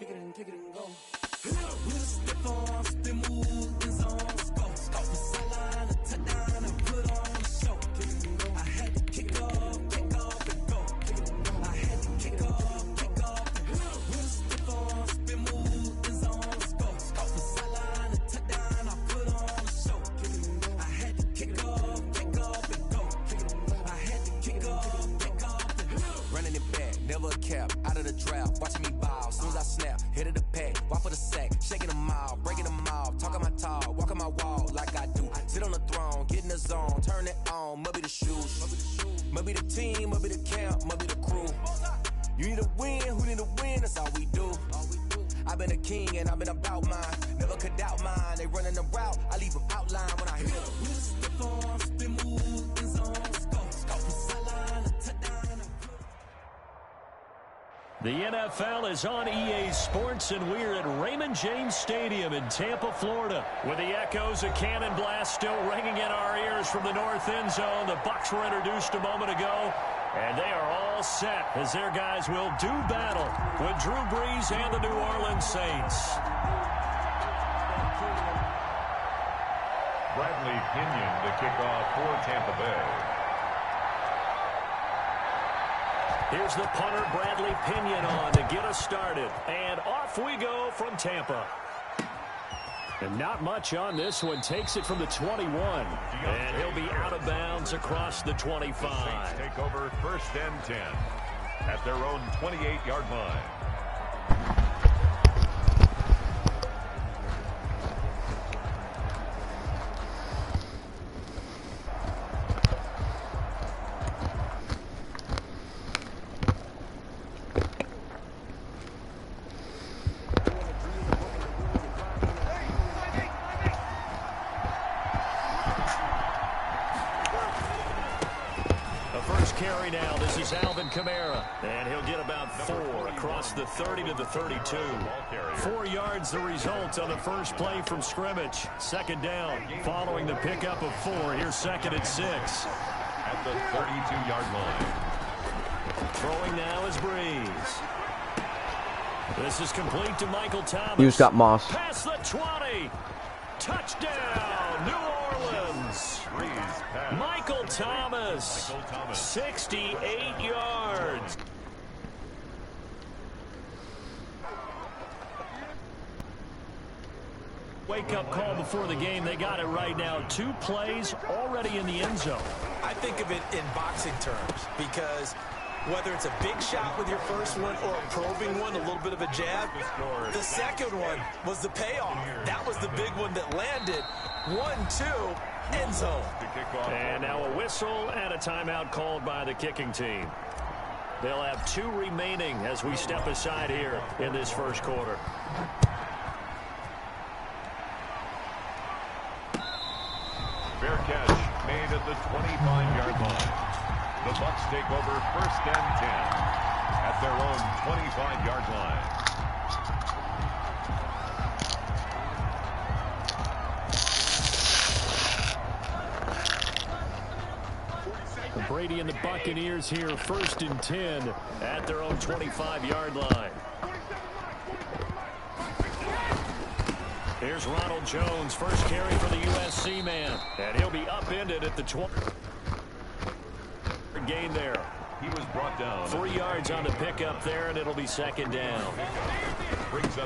Kick it and go. With a stiff arm, spin move, in zone, scope. Scope the sideline, a touchdown, and put on the show. Kick it and go. I had to kick off, and go. Kick it and go. I had to kick off, and go. With a stiff arm, spin move, in zone, scope. Scope the sideline, a touchdown, I put on the show. Kick it and go. I had to kick off, and go. Kick it and go. I had to kick off, and go. Running it back, never a cap, out of the draft, watching me ball. Soon as I snap, hit of the pack, walk for the sack, shaking them out, breaking them off, talking my talk, walking my wall like I do. Sit on the throne, get in the zone, turn it on, must be the shoes, must be the team, must be the camp, must be the crew. You need a win, who need a win, that's all we do. I've been a king and I've been about mine, never could doubt mine. They running the route, I leave them outline when I hit them. We just step on, spin move, in zone, scope the sideline, a touchdown. The NFL is on EA Sports, and we're at Raymond James Stadium in Tampa, Florida. With the echoes of cannon blast still ringing in our ears from the north end zone, the Bucs were introduced a moment ago, and they are all set as their guys will do battle with Drew Brees and the New Orleans Saints. Bradley Pinion to kick off for Tampa Bay. Here's the punter, Bradley Pinion, on to get us started. And off we go from Tampa. And not much on this one. Takes it from the 21. And he'll be out of bounds across the 25. The Saints take over 1st and 10 at their own 28-yard line. Carry now. This is Alvin Kamara, and he'll get about 4 across the 30 to the 32. 4 yards the result on the first play from scrimmage. 2nd down following the pickup of 4. Here's 2nd and 6. At the 32-yard line. Throwing now is Brees. This is complete to Michael Thomas. Hughes got Moss. Past the 20. Touchdown, New Orleans. Michael Thomas, 68 yards. Wake-up call before the game. They got it right now. 2 plays already in the end zone. I think of it in boxing terms because whether it's a big shot with your first one or a probing one, a little bit of a jab, the second one was the payoff. That was the big one that landed. 1-2. End zone. And now a whistle and a timeout called by the kicking team. They'll have 2 remaining as we step aside here in this first quarter. Fair catch made at the 25-yard line. The Bucs take over 1st and 10 at their own 25-yard line. Brady and the Buccaneers here, 1st and 10 at their own 25-yard line. Here's Ronald Jones, first carry for the USC man, and he'll be upended at the 20. Gain there. He was brought down. 3 yards on the pickup there, and it'll be 2nd down.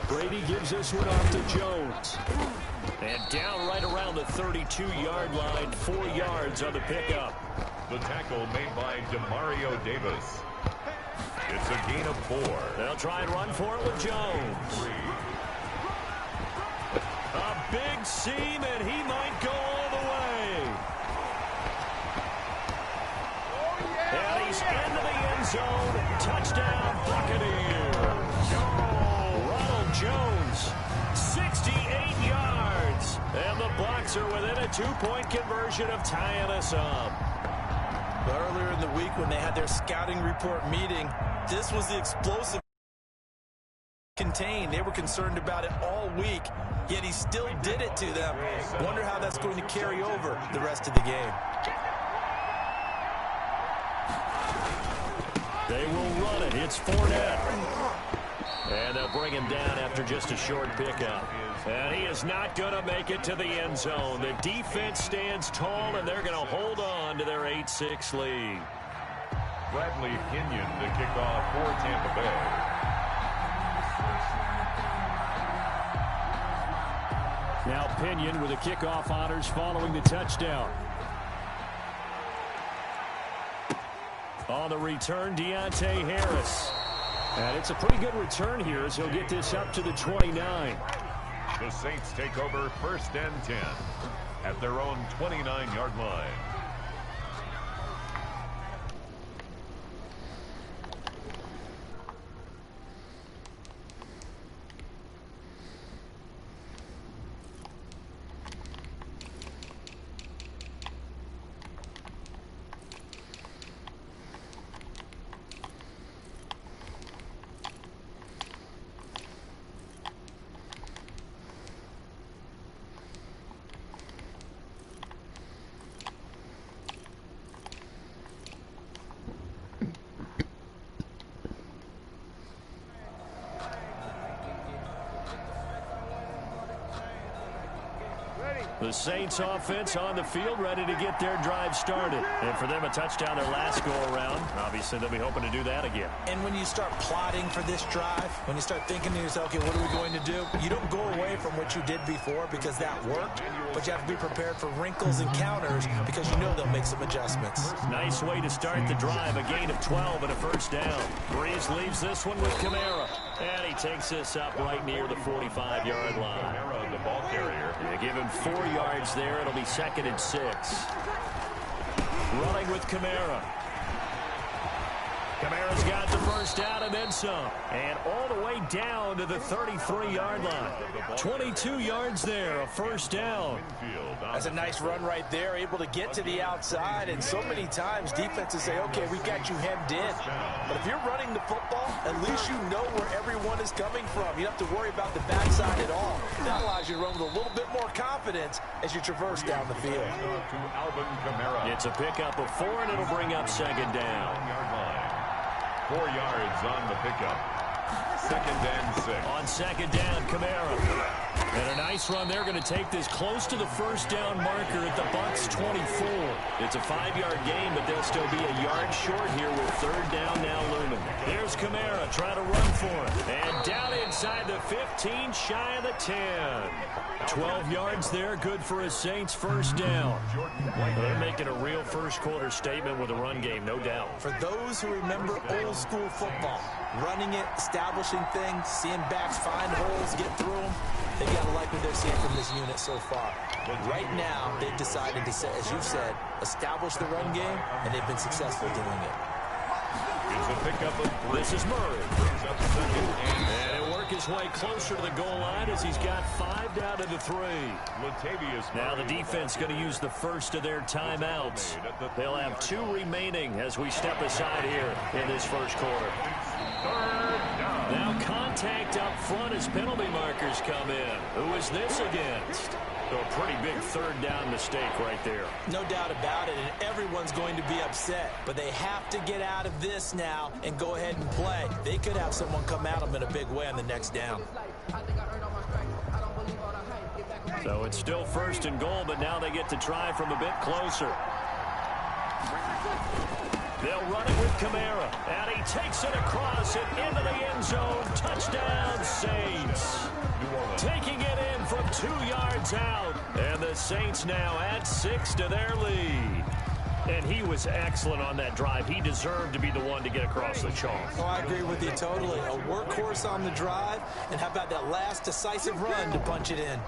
Brady gives this one off to Jones. And down right around the 32-yard line, 4 yards on the pickup. The tackle made by Demario Davis. It's a gain of 4. They'll try and run for it with Jones. A big seam, and he might go all the way. And he's into the end zone. Touchdown, Buccaneers. Ronald Jones, 68 yards. And the Bucs are within a 2-point conversion of tying us up. Earlier in the week when they had their scouting report meeting, this was the explosive contained. They were concerned about it all week, yet he still did it to them. Wonder how that's going to carry over the rest of the game. They will run it. It's Fournette. And they'll bring him down after just a short pickup. And he is not going to make it to the end zone. The defense stands tall, and they're going to hold on to their 8-6 lead. Bradley Pinion to kick off for Tampa Bay. Now Pinion with the kickoff honors following the touchdown. On the return, Deontay Harris. And it's a pretty good return here as he'll get this up to the 29. The Saints take over 1st and 10 at their own 29-yard line. The Saints offense on the field, ready to get their drive started. And for them, a touchdown their last go-around. Obviously, they'll be hoping to do that again. And when you start plotting for this drive, when you start thinking to yourself, okay, what are we going to do? You don't go away from what you did before because that worked, but you have to be prepared for wrinkles and counters because you know they'll make some adjustments. Nice way to start the drive, a gain of 12 and a first down. Breeze leaves this one with Kamara. And he takes this up right near the 45-yard line. Kamara, the ball carrier. You give him 4 yards there. It'll be 2nd and 6. Running with Kamara. Kamara's got the first down and then some. And all the way down to the 33-yard line. 22 yards there, a first down. That's a nice run right there, able to get to the outside. And so many times defenses say, okay, we got you hemmed in. But if you're running the football, at least you know where everyone is coming from. You don't have to worry about the backside at all. That allows you to run with a little bit more confidence as you traverse down the field. It's a pickup of 4, and it'll bring up 2nd down. 4 yards on the pickup. 2nd and 6. On 2nd down, Kamara. And a nice run. They're going to take this close to the first down marker at the Bucs 24. It's a 5-yard gain, but they'll still be a yard short here with 3rd down now looming. Here's Kamara trying to run for it. And down inside the 15, shy of the 10. 12 yards there, good for a Saints first down. They're making a real first-quarter statement with a run game, no doubt. For those who remember old-school football, running it, establishing things, seeing backs find holes, get through them, they've got to like what they're seeing from this unit so far. But right now, they've decided to, as you said, establish the run game, and they've been successful doing it. It's a pickup of 3. This is Murray. Brings up 2nd and he'll work his way closer to the goal line as he's got 5 down to the 3. Latavius Now the defense going to use the first of their timeouts. They'll have 2 remaining as we step aside here in this first quarter. Now contact up front as penalty markers come in. Who is this against? So a pretty big 3rd down mistake right there. No doubt about it, and everyone's going to be upset. But they have to get out of this now and go ahead and play. They could have someone come at them in a big way on the next down. So it's still 1st and goal, but now they get to try from a bit closer. They'll run it with Kamara, and he takes it across and into the end zone. Touchdown, Saints. Taking it in from 2 yards out, and the Saints now add 6 to their lead. And he was excellent on that drive. He deserved to be the one to get across the chalk. Oh, I agree with you totally. A workhorse on the drive, and how about that last decisive run to punch it in?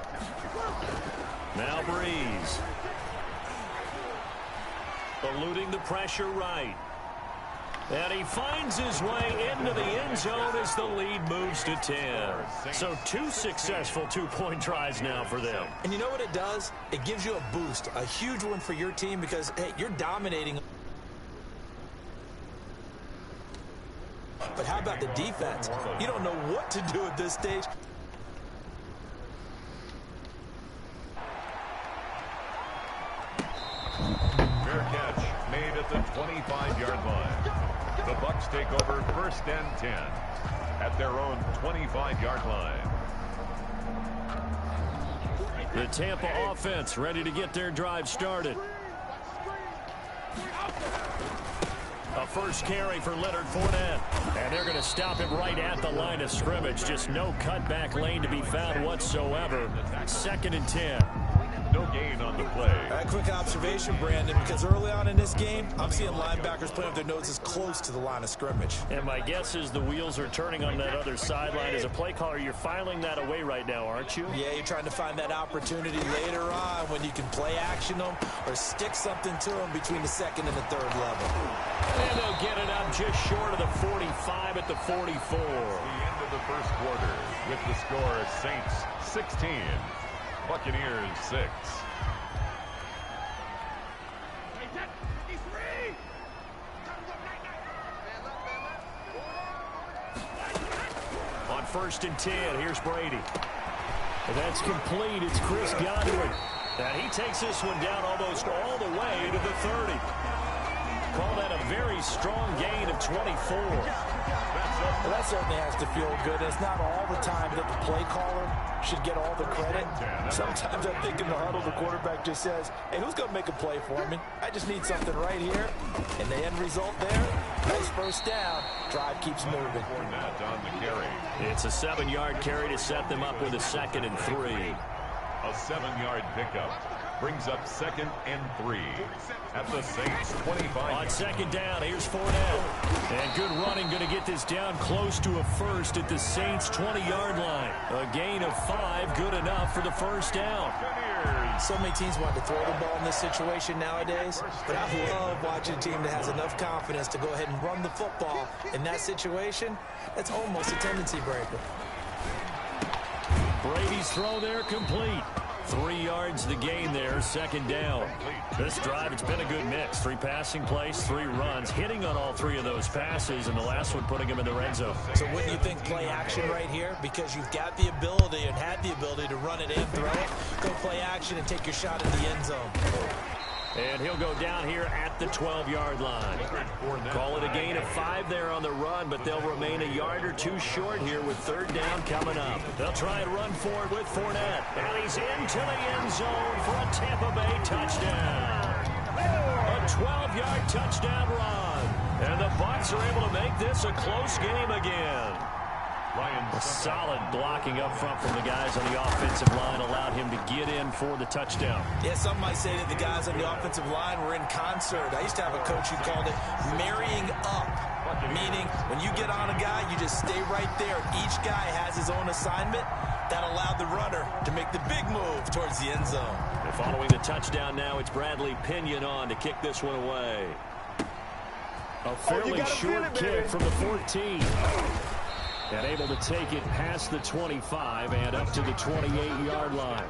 Now Breeze. Eluding the pressure right. And he finds his way into the end zone as the lead moves to 10. So 2 successful 2-point tries now for them. And you know what it does? It gives you a boost, a huge one for your team because, hey, you're dominating. But how about the defense? You don't know what to do at this stage. fair catch made at the 25-yard line. The Bucs take over 1st and 10. at their own 25-yard line. The Tampa offense ready to get their drive started. A first carry for Leonard Fournette. And they're going to stop him right at the line of scrimmage. Just no cutback lane to be found whatsoever. 2nd and 10. No gain on the play. A quick observation, Brandon, because early on in this game, I'm seeing linebackers playing with their noses close to the line of scrimmage. And my guess is the wheels are turning on that other sideline. As a play caller, you're filing that away right now, aren't you? Yeah, you're trying to find that opportunity later on when you can play action them or stick something to them between the 2nd and the 3rd level. And they'll get it up just short of the 45 at the 44. The end of the first quarter with the score Saints 16, Buccaneers 6. On 1st and 10, here's Brady. And that's complete. It's Chris Godwin. And he takes this one down almost all the way to the 30. Call that a very strong gain of 24. Well, that certainly has to feel good. It's not all the time that the play caller should get all the credit. Sometimes I think in the huddle, the quarterback just says, hey, who's going to make a play for me? I just need something right here. And the end result there, nice first down. Drive keeps moving. On the carry. It's a 7-yard carry to set them up with a 2nd and 3. A 7-yard pickup brings up 2nd and 3 at the Saints 25. On 2nd down, here's Fournette. And good running, going to get this down close to a first at the Saints 20-yard line. A gain of 5, good enough for the first down. So many teams want to throw the ball in this situation nowadays, but I love watching a team that has enough confidence to go ahead and run the football in that situation. That's almost a tendency breaker. Brady's throw there complete. 3 yards the gain there, 2nd down. This drive, it's been a good mix. 3 passing plays, 3 runs, hitting on all 3 of those passes, and the last one putting him in the red zone. So wouldn't you think play action right here? Because you've got the ability and had the ability to run it and throw it. Go play action and take your shot in the end zone. And he'll go down here at the 12-yard line. Call it a gain of 5 there on the run, but they'll remain a yard or 2 short here with 3rd down coming up. They'll try and run for it with Fournette. And he's into the end zone for a Tampa Bay touchdown. A 12-yard touchdown run. And the Bucs are able to make this a close game again. A solid blocking up front from the guys on the offensive line allowed him to get in for the touchdown. Yeah, some might say that the guys on the offensive line were in concert. I used to have a coach who called it marrying up, meaning when you get on a guy, you just stay right there. Each guy has his own assignment. That allowed the runner to make the big move towards the end zone. And following the touchdown now, it's Bradley Pinion on to kick this one away. A fairly short kick from the 14. And able to take it past the 25 and up to the 28-yard line.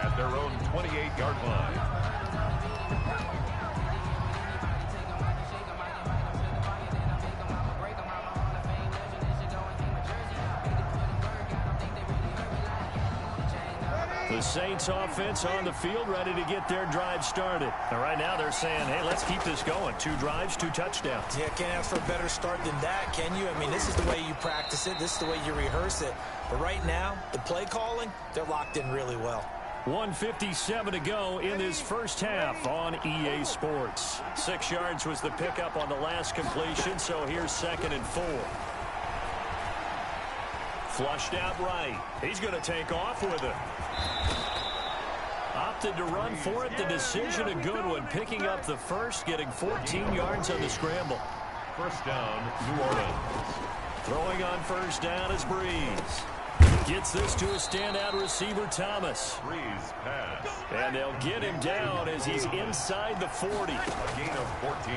At their own 28-yard line. The Saints offense on the field ready to get their drive started. And right now they're saying, hey, let's keep this going. 2 drives, 2 touchdowns. Yeah, can't ask for a better start than that, can you? I mean, this is the way you practice it. This is the way you rehearse it. But right now, the play calling, they're locked in really well. 1:57 to go in this first half on EA Sports. 6 yards was the pickup on the last completion, so here's 2nd and 4. Flushed out right. He's going to take off with it. Opted to run for it. The decision a good one. Picking up the first, getting 14 yards on the scramble. First down, New Orleans. Throwing on first down is Breeze. Gets this to a standout receiver, Thomas. Breeze pass. And they'll get him down as he's inside the 40. A gain of 14.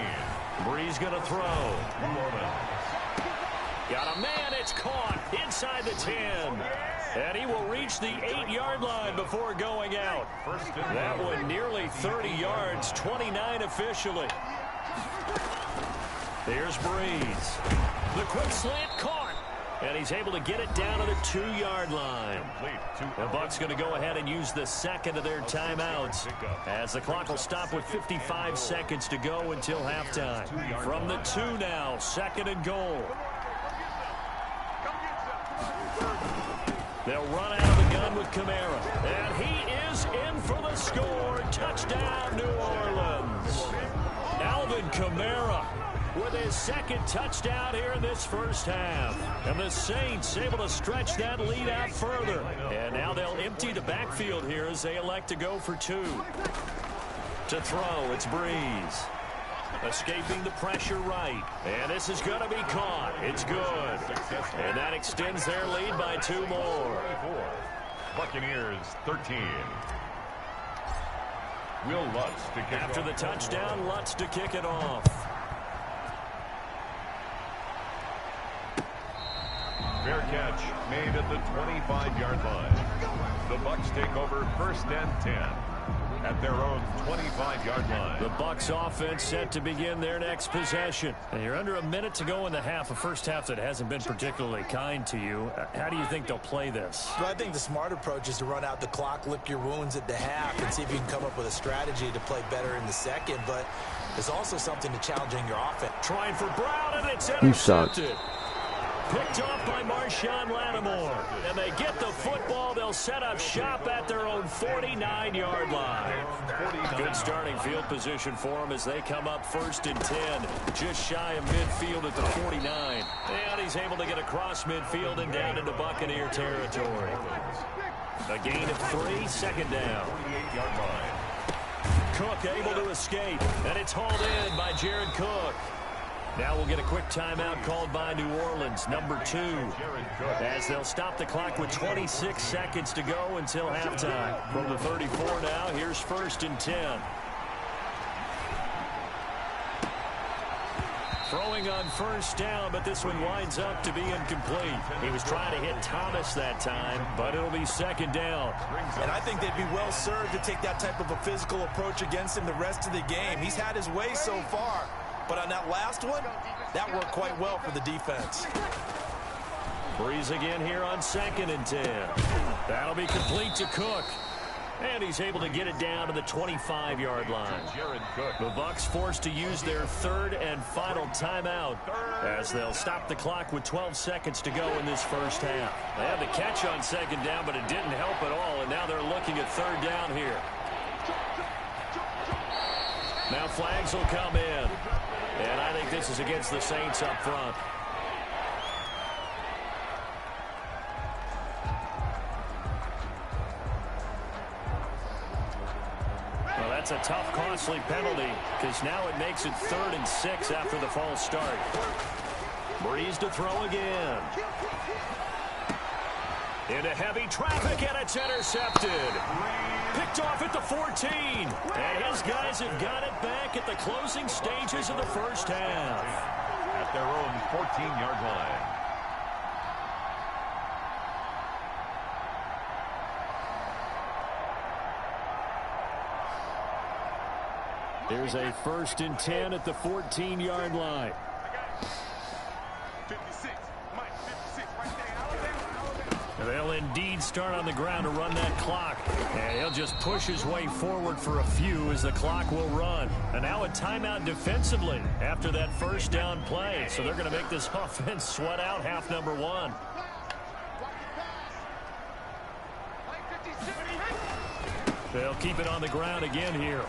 Breeze going to throw. New Orleans. Got a man, it's caught inside the 10. And he will reach the 8-yard line before going out. That one nearly 30 yards, 29 officially. There's Breeze. The quick slant caught. And he's able to get it down to the 2-yard line. The Bucs going to go ahead and use the second of their timeouts as the clock will stop with 55 seconds to go until halftime. From the 2 now, 2nd and goal. They'll run out of the gun with Kamara. And he is in for the score. Touchdown, New Orleans. Alvin Kamara with his second touchdown here in this first half. And the Saints able to stretch that lead out further. And now they'll empty the backfield here as they elect to go for two. To throw, it's Breeze. Escaping the pressure right. And this is going to be caught. It's good. And that extends their lead by 2 more. Buccaneers 13. Will Lutz to kick After the touchdown, Lutz to kick it off. Fair catch made at the 25-yard line. The Bucs take over 1st and 10 at their own 25-yard line. The Bucs offense set to begin their next possession. And you're under a minute to go in the half, a first half that hasn't been particularly kind to you. How do you think they'll play this? Well, I think the smart approach is to run out the clock, lick your wounds at the half, and see if you can come up with a strategy to play better in the second. But there's also something to challenging your offense. Trying for Brown, and it's intercepted. Picked off by Marshawn Lattimore. And they get the football. They'll set up shop at their own 49-yard line. Good starting field position for them as they come up 1st and 10. Just shy of midfield at the 49. And he's able to get across midfield and down into Buccaneer territory. A gain of 3, 2nd down. 48-yard line. Cook able to escape. And it's hauled in by Jared Cook. Now we'll get a quick timeout called by New Orleans, number 2, as they'll stop the clock with 26 seconds to go until halftime. From the 34 now, here's 1st and 10. Throwing on 1st down, but this one winds up to be incomplete. He was trying to hit Thomas that time, but it'll be 2nd down. And I think they'd be well served to take that type of a physical approach against him the rest of the game. He's had his way so far. But on that last one, that worked quite well for the defense. Breeze again here on 2nd and 10. That'll be complete to Cook. And he's able to get it down to the 25-yard line. The Bucs forced to use their 3rd and final timeout as they'll stop the clock with 12 seconds to go in this first half. They had the catch on 2nd down, but it didn't help at all, and now they're looking at 3rd down here. Now flags will come in. And I think this is against the Saints up front. Well, that's a tough, costly penalty because now it makes it 3rd and 6 after the false start. Breeze to throw again. Into heavy traffic, and it's intercepted. Picked off at the 14. And his guys have got it back at the closing stages of the first half. At their own 14-yard line. There's a 1st and 10 at the 14-yard line. They'll indeed start on the ground to run that clock. And he'll just push his way forward for a few as the clock will run. And now a timeout defensively after that 1st down play. So they're going to make this offense sweat out half number 1. They'll keep it on the ground again here.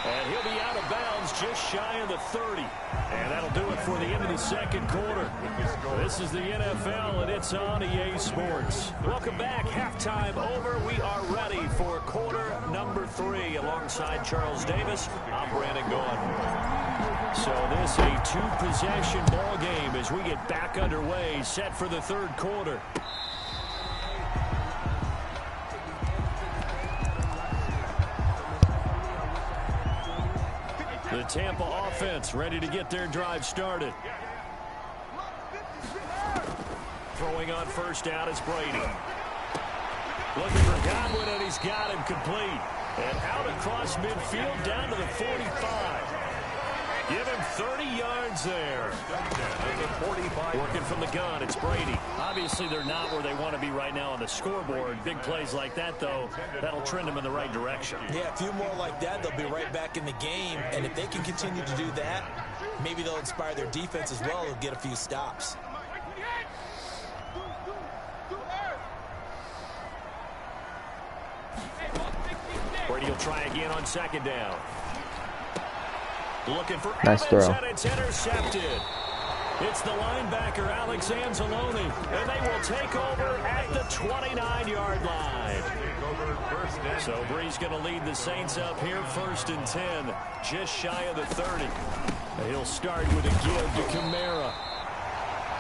And he'll be out of bounds just shy of the 30. And that'll do it for the end of the 2nd quarter. This is the NFL, and it's on EA Sports. Welcome back. Halftime over. We are ready for quarter number 3. Alongside Charles Davis, I'm Brandon Gaudin. So this a 2-possession ball game as we get back underway, set for the 3rd quarter. The Tampa offense ready to get their drive started. Throwing on 1st down is Brady. Looking for Godwin, and he's got him complete. And out across midfield down to the 45. Give him 30 yards there. Working from the gun, it's Brady. Obviously, they're not where they want to be right now on the scoreboard. Big plays like that, though, that'll trend them in the right direction. Yeah, a few more like that, they'll be right back in the game. And if they can continue to do that, maybe they'll inspire their defense as well and get a few stops. Brady will try again on second down. Looking for Nice Evans, throw. and it's intercepted. It's the linebacker, Alex Anzalone, and they will take over at the 29-yard line. So Bree's going to lead the Saints up here, 1st and 10, just shy of the 30. He'll start with a give to Kamara.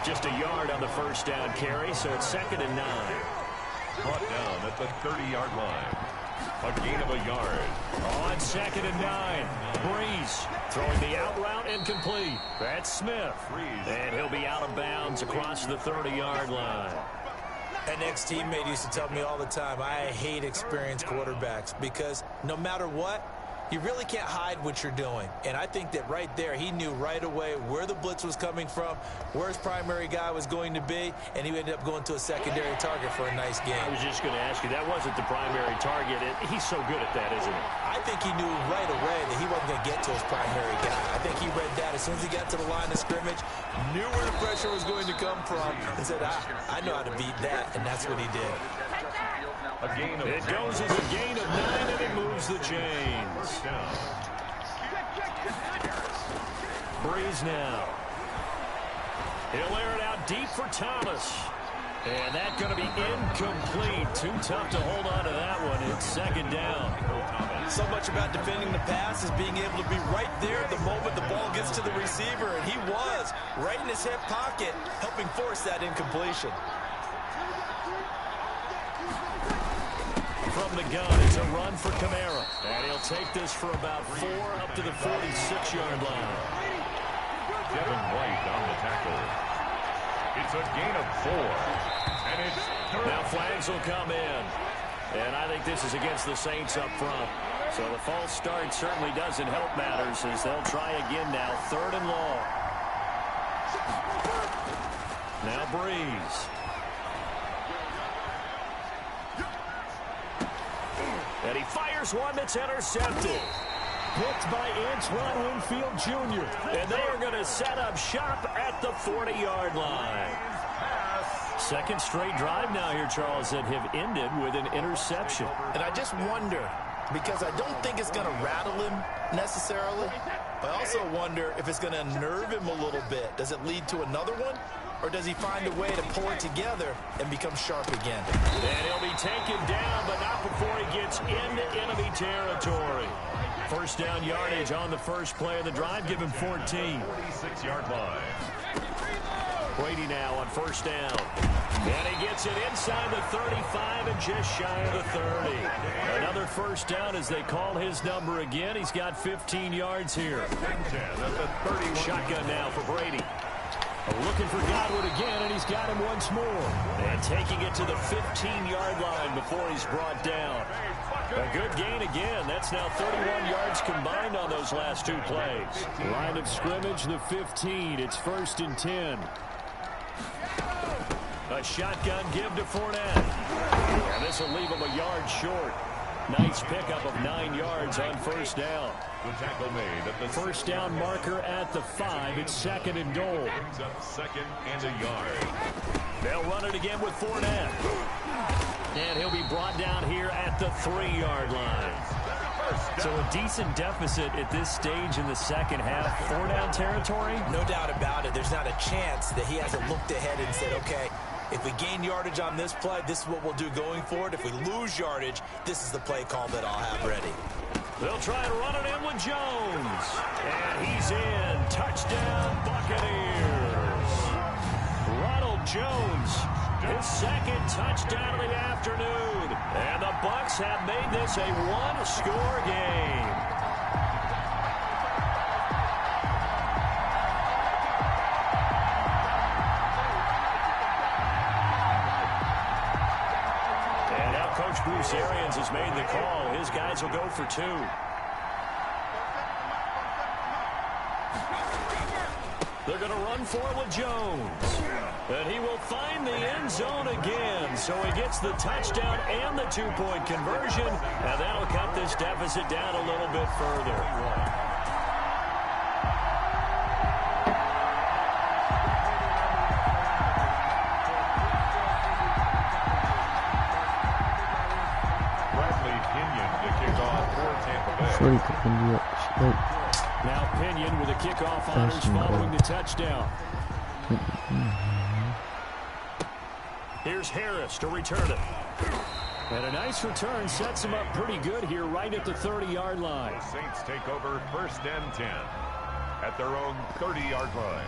Just a yard on the first down carry, so it's 2nd and 9. Brought down at the 30-yard line. A gain of a yard. On 2nd and 9. Breeze throwing the out route incomplete. That's Smith. And he'll be out of bounds across the 30-yard line. An ex-teammate used to tell me all the time, I hate experienced quarterbacks because no matter what, you really can't hide what you're doing. And I think that right there, he knew right away where the blitz was coming from, where his primary guy was going to be, and he ended up going to a secondary target for a nice game. I was just going to ask you, that wasn't the primary target. He's so good at that, isn't he? I think he knew right away that he wasn't going to get to his primary guy. I think he read that as soon as he got to the line of scrimmage, knew where the pressure was going to come from, and said, I know how to beat that, and that's what he did. It goes as a gain of 9, and it moves the chains. Breeze now. He'll air it out deep for Thomas. And that's going to be incomplete. Too tough to hold on to that one. It's 2nd down. So much about defending the pass is being able to be right there the moment the ball gets to the receiver, and he was right in his hip pocket, helping force that incompletion. From the gun, it's a run for Kamara. And he'll take this for about 4 up to the 46-yard line. Devin White on the tackle. It's a gain of 4. And it's Now flags will come in. And I think this is against the Saints up front. So the false start certainly doesn't help matters as they'll try again now. 3rd and long. Now Breeze. And he fires one that's intercepted. Picked by Antoine Winfield Jr. And they are going to set up shop at the 40-yard line. 2nd straight drive now here, Charles, that have ended with an interception. And I just wonder, because I don't think it's going to rattle him necessarily, but I also wonder if it's going to unnerve him a little bit. Does it lead to another one? Or does he find a way to pull it together and become sharp again? And he'll be taken down, but not before he gets into enemy territory. 1st down yardage on the first play of the drive. Give him 14. 46-yard line. Brady now on 1st down. And he gets it inside the 35 and just shy of the 30. Another 1st down as they call his number again. He's got 15 yards here. Shotgun now for Brady. Looking for Godwin again, and he's got him once more. And taking it to the 15-yard line before he's brought down. A good gain again. That's now 31 yards combined on those last 2 plays. Line of scrimmage, the 15. It's 1st and 10. A shotgun give to Fournette. And this will leave him a yard short. Nice pickup of 9 yards on 1st down. The tackle made at the 1st down marker at the 5. It's 2nd and goal. Brings up 2nd and a yard. They'll run it again with Fournette. And he'll be brought down here at the 3-yard line. So a decent deficit at this stage in the second half. 4-down territory? No doubt about it. There's not a chance that he hasn't looked ahead and said, okay, if we gain yardage on this play, this is what we'll do going forward. If we lose yardage, this is the play call that I'll have ready. They'll try and run it in with Jones. And he's in. Touchdown, Buccaneers. Ronald Jones, his 2nd touchdown of the afternoon. And the Bucs have made this a 1-score game. Bruce Arians has made the call. His guys will go for 2. They're going to run for it with Jones. And he will find the end zone again. So he gets the touchdown and the 2-point conversion. And that'll cut this deficit down a little bit further. Sorry tekan dia. Baik. Now Pinion with a kickoff honors following the touchdown. Here's Harris to return it. And a nice return sets him up pretty good here right at the 30-yard line. The Saints take over 1st and 10 at their own 30-yard line.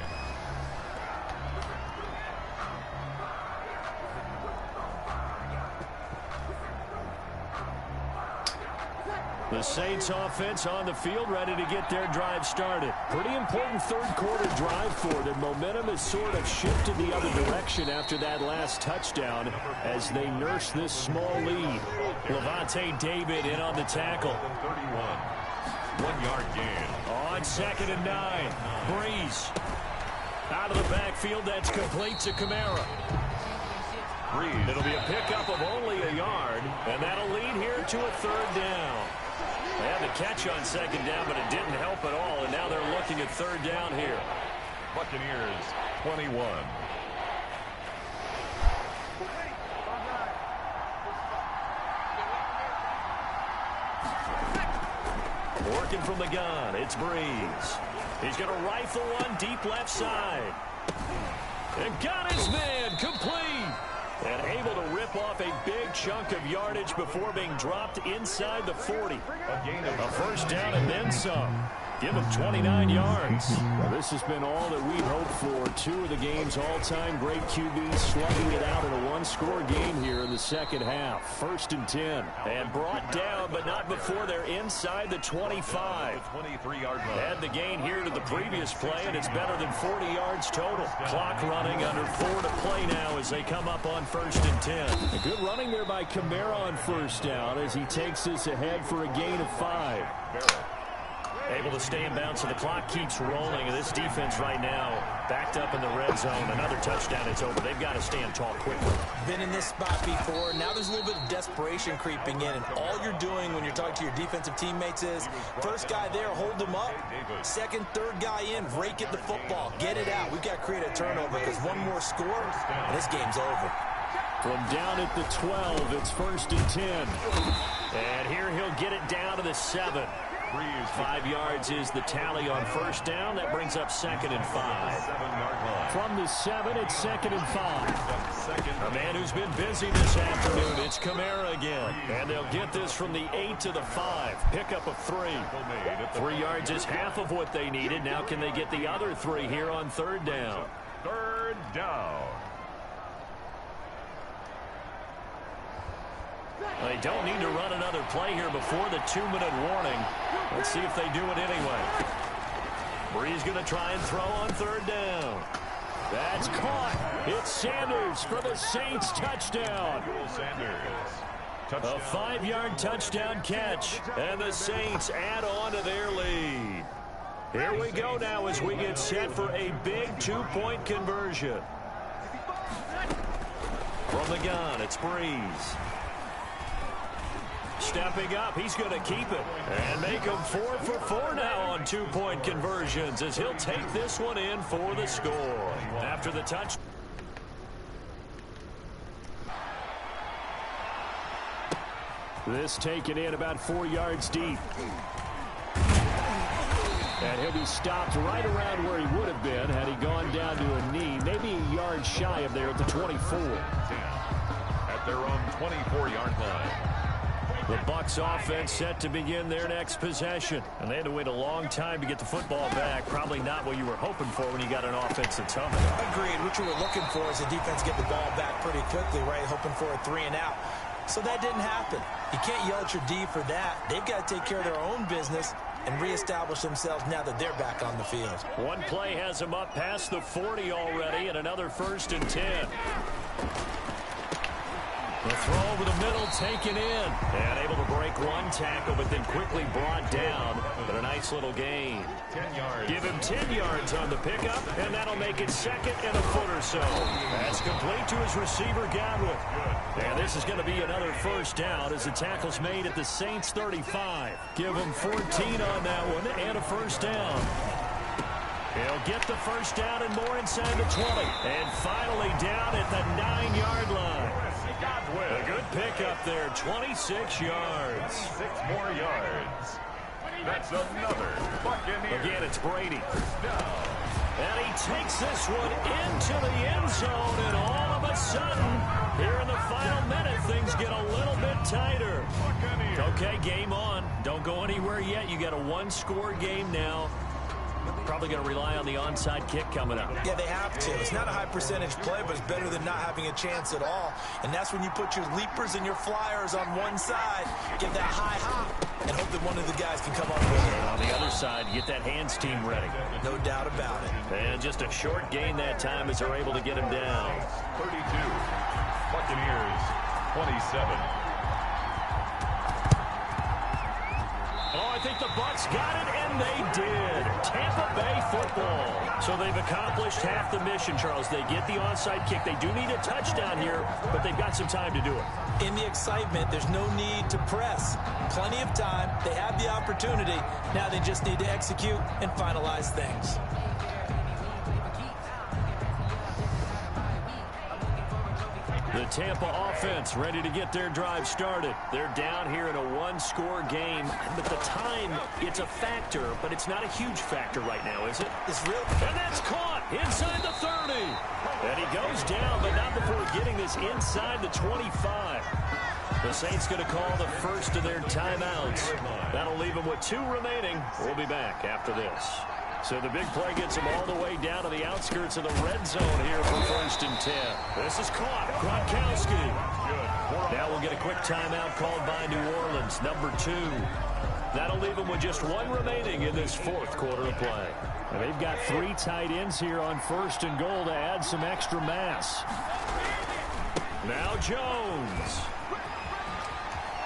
The Saints offense on the field, ready to get their drive started. Pretty important third-quarter drive for them. Momentum has sort of shifted the other direction after that last touchdown as they nurse this small lead. Levante David in on the tackle. 31. 1-yard gain. On 2nd and 9. Breeze. Out of the backfield, that's complete to Kamara. Breeze. It'll be a pickup of only a yard, and that'll lead here to a 3rd down. They had the catch on 2nd down, but it didn't help at all, and now they're looking at 3rd down here. Buccaneers 21. Working from the gun, it's Breeze. He's going to rifle one deep left side. And got his man complete. And able to rip off a big chunk of yardage before being dropped inside the 40. A 1st down and then some. Give him 29 yards. Well, this has been all that we'd hoped for. 2 of the game's all-time great QBs slugging it out in a one-score game here in the second half. 1st and 10. And brought down, but not before they're inside the 25. 23-yard line. Add the gain here to the previous play, and it's better than 40 yards total. Clock running, under 4 to play now as they come up on 1st and 10. A good running there by Kamara on 1st down as he takes this ahead for a gain of 5. Able to stay in bounds, so the clock keeps rolling. And this defense right now backed up in the red zone. Another touchdown, it's over. They've got to stand tall quickly. Been in this spot before. Now there's a little bit of desperation creeping in. And all you're doing when you're talking to your defensive teammates is, first guy there, hold them up. Second, third guy in, rake at the football. Get it out. We've got to create a turnover because one more score, and this game's over. From down at the 12, it's 1st and 10. And here he'll get it down to the 7. 5 yards is the tally on 1st down. That brings up 2nd and 5. From the 7, it's 2nd and 5. A man who's been busy this afternoon, it's Kamara again. And they'll get this from the 8 to the 5. Pickup of 3. 3 yards is half of what they needed. Now can they get the other 3 here on 3rd down? 3rd down. They don't need to run another play here before the 2-minute warning. Let's see if they do it anyway. Breeze going to try and throw on 3rd down. That's caught. It's Sanders for the Saints touchdown. A 5-yard touchdown catch, and the Saints add on to their lead. Here we go now as we get set for a big 2-point conversion. From the gun, it's Breeze. Stepping up, he's going to keep it and make him 4 for 4 now on 2-point conversions as he'll take this one in for the score. After the touch. This taken in about 4 yards deep. And he'll be stopped right around where he would have been had he gone down to a knee, maybe a yard shy of there at the 24. At their own 24-yard line. The Bucs offense set to begin their next possession. And they had to wait a long time to get the football back. Probably not what you were hoping for when you got an offense that's humming. Agreed. What you were looking for is the defense get the ball back pretty quickly, right? Hoping for a 3 and out. So that didn't happen. You can't yell at your D for that. They've got to take care of their own business and reestablish themselves now that they're back on the field. One play has them up past the 40 already, and another 1st and 10. The throw over the middle taken in. And able to break one tackle, but then quickly brought down. But a nice little gain. 10 yards. Give him 10 yards on the pickup, and that'll make it 2nd and a foot or so. That's complete to his receiver, Godwin. And this is going to be another 1st down as the tackle's made at the Saints 35. Give him 14 on that one and a 1st down. He'll get the 1st down and more inside the 20. And finally down at the 9-yard line. A good pickup there, 26 yards. 6 more yards. That's another Buccaneers. Again, it's Brady. Down. And he takes this one into the end zone, and all of a sudden, here in the final minute, things get a little bit tighter. Buccaneers. Okay, game on. Don't go anywhere yet. You got a one-score game now. Probably going to rely on the onside kick coming up. Yeah, they have to. It's not a high percentage play, but it's better than not having a chance at all. And that's when you put your leapers and your flyers on one side, get that high hop, and hope that one of the guys can come up with it. And on the other side, you get that hands team ready. No doubt about it. And just a short gain that time as they're able to get him down. 32. Buccaneers 27. Oh, I think the Bucs got it, and they did. Tampa Bay football. So they've accomplished half the mission, Charles. They get the onside kick. They do need a touchdown here, but they've got some time to do it. In the excitement, there's no need to press. Plenty of time. They have the opportunity. Now they just need to execute and finalize things. The Tampa offense ready to get their drive started. They're down here in a one-score game. But the time, it's a factor, but it's not a huge factor right now, is it? It's real. And that's caught inside the 30. And he goes down, but not before getting this inside the 25. The Saints going to call the first of their timeouts. That'll leave them with 2 remaining. We'll be back after this. So the big play gets him all the way down to the outskirts of the red zone here for 1st and 10. This is caught. Gronkowski. Now we'll get a quick timeout called by New Orleans, number 2. That'll leave them with just 1 remaining in this 4th quarter of play. And they've got 3 tight ends here on 1st and goal to add some extra mass. Now Jones.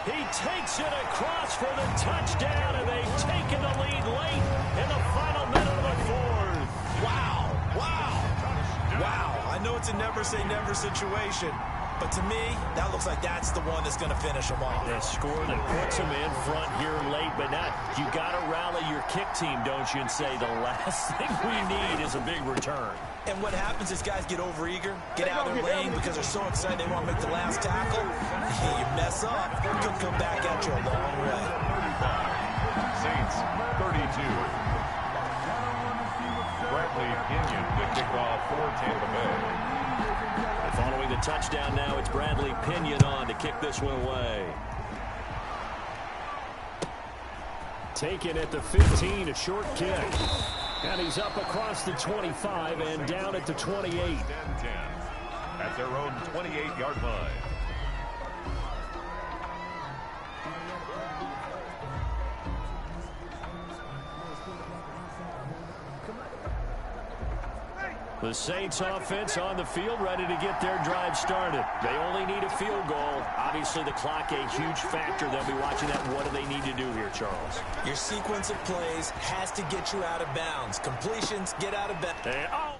He takes it across for the touchdown, and they've taken the lead late in the final minute of the 4th. Wow. Wow. Wow. I know it's a never-say-never situation, but to me, that looks like that's the one that's going to finish them off. A score that puts them in front here late, but not. You got to rally your kick team, don't you, and say the last thing we need is a big return. And what happens is guys get overeager, get out of their lane because they're so excited they want to make the last tackle. You mess up, it could come back at you a long way. 35. Saints 32. Bradley Pinion to kick off for Tampa Bay. And following the touchdown now, it's Bradley Pinion on to kick this one away. Taken at the 15, a short kick. And he's up across the 25 and down at the 28. 10-10 at their own 28-yard line. The Saints offense on the field ready to get their drive started. They only need a field goal. Obviously, the clock a huge factor. They'll be watching that. What do they need to do here, Charles? Your sequence of plays has to get you out of bounds. Completions, get out of bounds. Oh!